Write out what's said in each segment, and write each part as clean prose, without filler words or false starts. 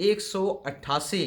188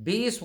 20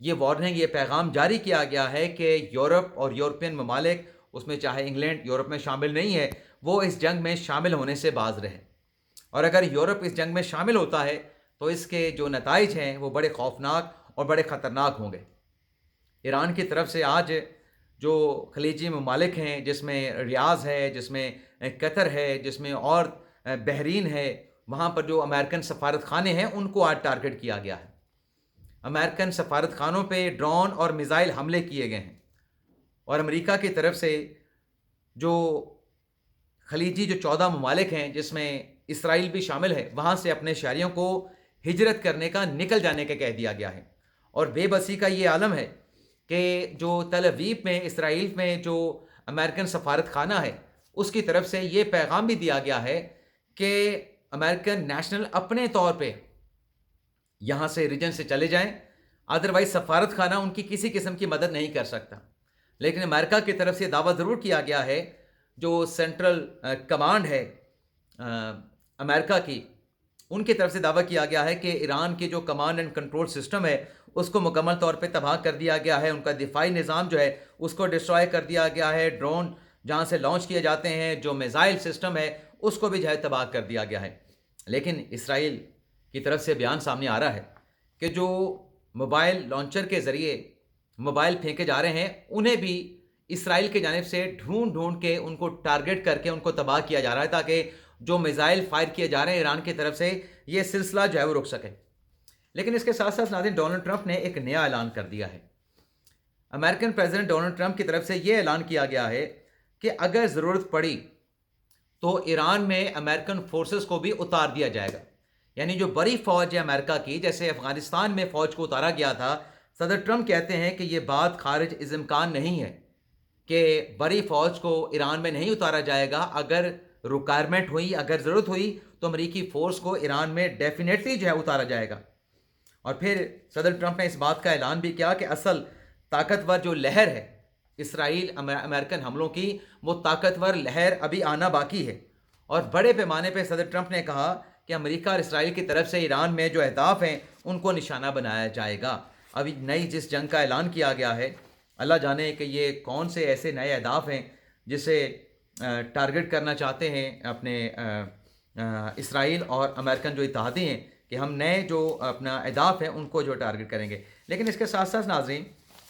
یہ وارننگ، یہ پیغام جاری کیا گیا ہے کہ یورپ اور یورپین ممالک، اس میں چاہے انگلینڈ یورپ میں شامل نہیں ہے، وہ اس جنگ میں شامل ہونے سے باز رہیں، اور اگر یورپ اس جنگ میں شامل ہوتا ہے تو اس کے جو نتائج ہیں وہ بڑے خوفناک اور بڑے خطرناک ہوں گے۔ ایران کی طرف سے آج جو خلیجی ممالک ہیں، جس میں ریاض ہے، جس میں قطر ہے، جس میں اور بحرین ہے، وہاں پر جو امریکن سفارت خانے ہیں ان کو آج ٹارگٹ کیا گیا ہے۔ امریکن سفارت خانوں پہ ڈرون اور میزائل حملے کیے گئے ہیں، اور امریکہ کی طرف سے جو خلیجی جو 14 ممالک ہیں جس میں اسرائیل بھی شامل ہے، وہاں سے اپنے شہریوں کو ہجرت کرنے کا، نکل جانے کا کہہ دیا گیا ہے۔ اور بے بسی کا یہ عالم ہے کہ جو تل ابیب میں، اسرائیل میں جو امریکن سفارت خانہ ہے، اس کی طرف سے یہ پیغام بھی دیا گیا ہے کہ امریکن نیشنل اپنے طور پہ یہاں سے ریجن سے چلے جائیں، ادروائز سفارت خانہ ان کی کسی قسم کی مدد نہیں کر سکتا۔ لیکن امریکہ کی طرف سے دعویٰ ضرور کیا گیا ہے، جو سینٹرل کمانڈ ہے امریکہ کی، ان کی طرف سے دعویٰ کیا گیا ہے کہ ایران کی جو کمانڈ اینڈ کنٹرول سسٹم ہے اس کو مکمل طور پہ تباہ کر دیا گیا ہے، ان کا دفاعی نظام جو ہے اس کو ڈسٹرائے کر دیا گیا ہے، ڈرون جہاں سے لانچ کیے جاتے ہیں، جو میزائل سسٹم ہے اس کو بھی جو ہے تباہ کر دیا گیا ہے۔ لیکن اسرائیل کی طرف سے بیان سامنے آ رہا ہے کہ جو موبائل لانچر کے ذریعے موبائل پھینکے جا رہے ہیں، انہیں بھی اسرائیل کی جانب سے ڈھونڈ کے ان کو ٹارگٹ کر کے ان کو تباہ کیا جا رہا ہے، تاکہ جو میزائل فائر کیے جا رہے ہیں ایران کی طرف سے، یہ سلسلہ جو ہے وہ رک سکے۔ لیکن اس کے ساتھ ساتھ ناظرین، ڈونلڈ ٹرمپ نے ایک نیا اعلان کر دیا ہے۔ امریکن پریزیڈنٹ ڈونلڈ ٹرمپ کی طرف سے یہ اعلان کیا گیا ہے کہ اگر ضرورت پڑی تو ایران میں امریکن فورسز کو بھی اتار دیا جائے گا، یعنی جو بڑی فوج ہے امریکہ کی، جیسے افغانستان میں فوج کو اتارا گیا تھا، صدر ٹرمپ کہتے ہیں کہ یہ بات خارج از امکان نہیں ہے کہ بڑی فوج کو ایران میں نہیں اتارا جائے گا۔ اگر ریکوائرمنٹ ہوئی، اگر ضرورت ہوئی تو امریکی فورس کو ایران میں ڈیفینیٹلی جو ہے اتارا جائے گا۔ اور پھر صدر ٹرمپ نے اس بات کا اعلان بھی کیا کہ اصل طاقتور جو لہر ہے اسرائیل امریکن حملوں کی، وہ طاقتور لہر ابھی آنا باقی ہے، اور بڑے پیمانے پہ صدر ٹرمپ نے کہا کہ امریکہ اور اسرائیل کی طرف سے ایران میں جو اہداف ہیں ان کو نشانہ بنایا جائے گا۔ ابھی نئی جس جنگ کا اعلان کیا گیا ہے، اللہ جانے کہ یہ کون سے ایسے نئے اہداف ہیں جسے ٹارگٹ کرنا چاہتے ہیں اپنے اسرائیل اور امریکن جو اتحادی ہیں، کہ ہم نئے جو اپنا اہداف ہیں ان کو جو ٹارگٹ کریں گے۔ لیکن اس کے ساتھ ساتھ ناظرین،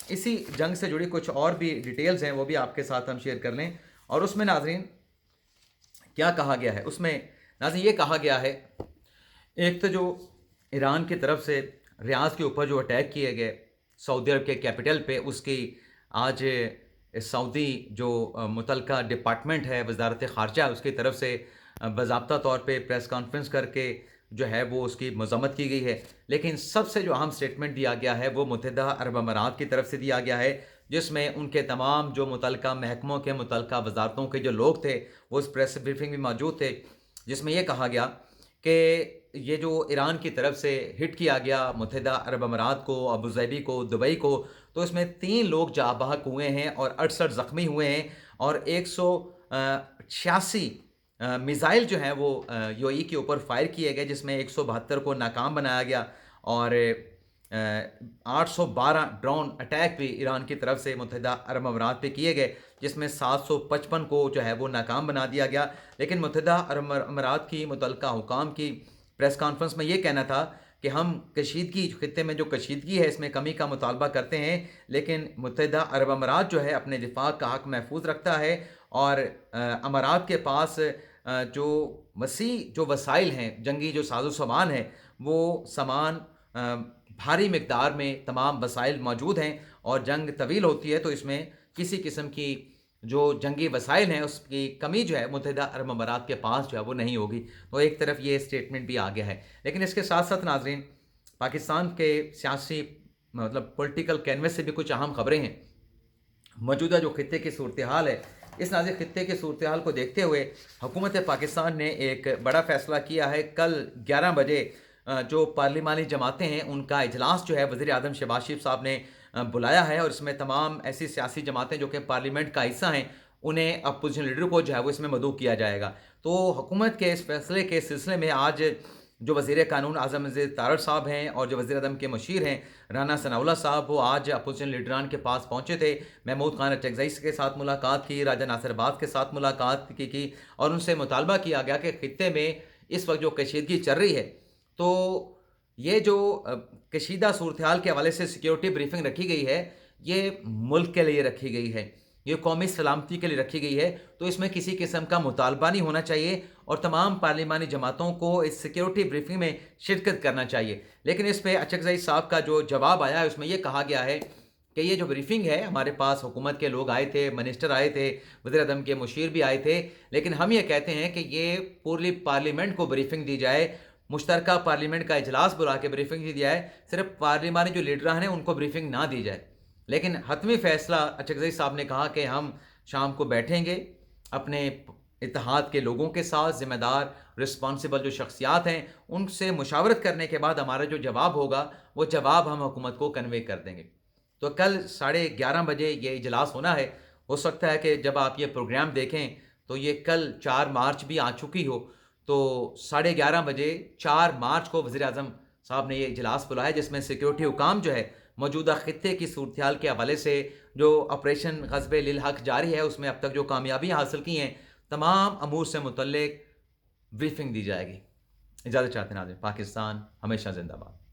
اسی جنگ سے جڑی کچھ اور بھی ڈیٹیلز ہیں، وہ بھی آپ کے ساتھ ہم شیئر کر لیں۔ اور اس میں ناظرین کیا کہا گیا ہے؟ اس میں ناظرین یہ کہا گیا ہے، ایک تو جو ایران کی طرف سے ریاض کے اوپر جو اٹیک کیے گئے سعودی عرب کے کیپٹل پہ، اس کی آج سعودی جو متعلقہ ڈپارٹمنٹ ہے، وزارت خارجہ، اس کی طرف سے باضابطہ طور پہ پریس کانفرنس کر کے جو ہے وہ اس کی مذمت کی گئی ہے۔ لیکن سب سے جو اہم سٹیٹمنٹ دیا گیا ہے وہ متحدہ عرب امارات کی طرف سے دیا گیا ہے، جس میں ان کے تمام جو متعلقہ محکموں کے، متعلقہ وزارتوں کے جو لوگ تھے وہ اس پریس بریفنگ میں موجود تھے، جس میں یہ کہا گیا کہ یہ جو ایران کی طرف سے ہٹ کیا گیا متحدہ عرب امارات کو، ابوظہبی کو، دبئی کو، تو اس میں 3 لوگ جاں بحق ہوئے ہیں اور 68 زخمی ہوئے ہیں، اور 186 میزائل جو ہیں وہ یو اے ای کے اوپر فائر کیے گئے، جس میں 172 کو ناکام بنایا گیا، اور 812 ڈرون اٹیک بھی ایران کی طرف سے متحدہ عرب امارات پہ کیے گئے، جس میں 755 کو جو ہے وہ ناکام بنا دیا گیا۔ لیکن متحدہ عرب امارات کی متعلقہ حکام کی پریس کانفرنس میں یہ کہنا تھا کہ ہم کشیدگی، خطے میں جو کشیدگی ہے اس میں کمی کا مطالبہ کرتے ہیں، لیکن متحدہ عرب امارات جو ہے اپنے دفاع کا حق محفوظ رکھتا ہے، اور امارات کے پاس جو وسیع جو وسائل ہیں، جنگی جو ساز و سامان ہے، وہ سامان بھاری مقدار میں تمام وسائل موجود ہیں، اور جنگ طویل ہوتی ہے تو اس میں کسی قسم کی جو جنگی وسائل ہیں اس کی کمی جو ہے متحدہ عرب امارات کے پاس جو ہے وہ نہیں ہوگی۔ تو ایک طرف یہ اسٹیٹمنٹ بھی آ گیا ہے۔ لیکن اس کے ساتھ ساتھ ناظرین، پاکستان کے سیاسی پولیٹیکل کینوس سے بھی کچھ اہم خبریں ہیں۔ موجودہ جو خطے کی صورتحال ہے، اس نازک خطے کی صورتحال کو دیکھتے ہوئے حکومت پاکستان نے ایک بڑا فیصلہ کیا ہے۔ کل 11 بجے جو پارلیمانی جماعتیں ہیں ان کا اجلاس جو ہے وزیر اعظم شہباز شریف صاحب نے بلایا ہے، اور اس میں تمام ایسی سیاسی جماعتیں جو کہ پارلیمنٹ کا حصہ ہیں انہیں اپوزیشن لیڈر کو جو ہے وہ اس میں مدعو کیا جائے گا۔ تو حکومت کے اس فیصلے کے سلسلے میں آج جو وزیر قانون اعظم نذیر تارڑ صاحب ہیں اور جو وزیر اعظم کے مشیر ہیں رانا ثناء اللہ صاحب، وہ آج اپوزیشن لیڈران کے پاس پہنچے تھے. محمود خان اٹکزئی کے ساتھ ملاقات کی، راجہ ناصر آباد کے ساتھ ملاقات کی اور ان سے مطالبہ کیا گیا کہ خطے میں اس وقت جو کشیدگی چل رہی ہے، تو یہ جو کشیدہ صورتحال کے حوالے سے سیکیورٹی بریفنگ رکھی گئی ہے، یہ ملک کے لیے رکھی گئی ہے، یہ قومی سلامتی کے لیے رکھی گئی ہے، تو اس میں کسی قسم کا مطالبہ نہیں ہونا چاہیے اور تمام پارلیمانی جماعتوں کو اس سیکیورٹی بریفنگ میں شرکت کرنا چاہیے. لیکن اس پہ اچکزئی صاحب کا جو جواب آیا ہے اس میں یہ کہا گیا ہے کہ یہ جو بریفنگ ہے، ہمارے پاس حکومت کے لوگ آئے تھے، منسٹر آئے تھے، وزیر اعظم کے مشیر بھی آئے تھے، لیکن ہم یہ کہتے ہیں کہ یہ پورلی پارلیمنٹ کو بریفنگ دی جائے، مشترکہ پارلیمنٹ کا اجلاس بلا کے بریفنگ دی جائے، صرف پارلیمانی جو لیڈران ہیں ان کو بریفنگ نہ دی جائے. لیکن حتمی فیصلہ اچکزئی صاحب نے کہا کہ ہم شام کو بیٹھیں گے اپنے اتحاد کے لوگوں کے ساتھ، ذمہ دار رسپانسبل جو شخصیات ہیں ان سے مشاورت کرنے کے بعد ہمارا جو جواب ہوگا وہ جواب ہم حکومت کو کنوے کر دیں گے. تو کل 11:30 بجے یہ اجلاس ہونا ہے. ہو سکتا ہے کہ جب آپ یہ پروگرام دیکھیں تو یہ کل 4 مارچ بھی آ چکی ہو، تو 11:30 بجے 4 مارچ کو وزیر اعظم صاحب نے یہ اجلاس بلایا جس میں سیکیورٹی حکام جو ہے موجودہ خطے کی صورتحال کے حوالے سے جو آپریشن غصب للحق جاری ہے اس میں اب تک جو کامیابیاں حاصل کی ہیں تمام امور سے متعلق بریفنگ دی جائے گی. اجازت چاہتے ہیں ناظرین. پاکستان ہمیشہ زندہ باد.